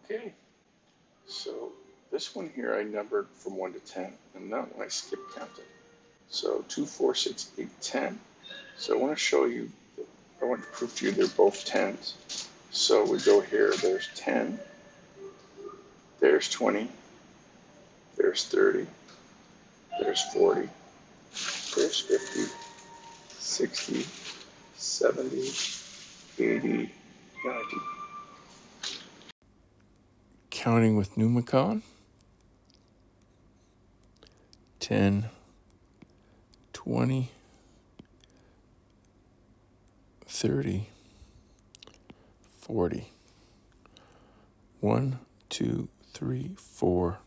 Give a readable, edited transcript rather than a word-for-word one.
Okay, so this one here I numbered from 1 to 10, and that one I skip counted. So 2, 4, 6, 8, 10. So I want to show you, I want to prove to you they're both 10s. So we go here, there's 10, there's 20, there's 30, there's 40, there's 50, 60, 70, 80, 90. Counting with numicon, 10, 20, 30, 40. 1, 2, 3, 4,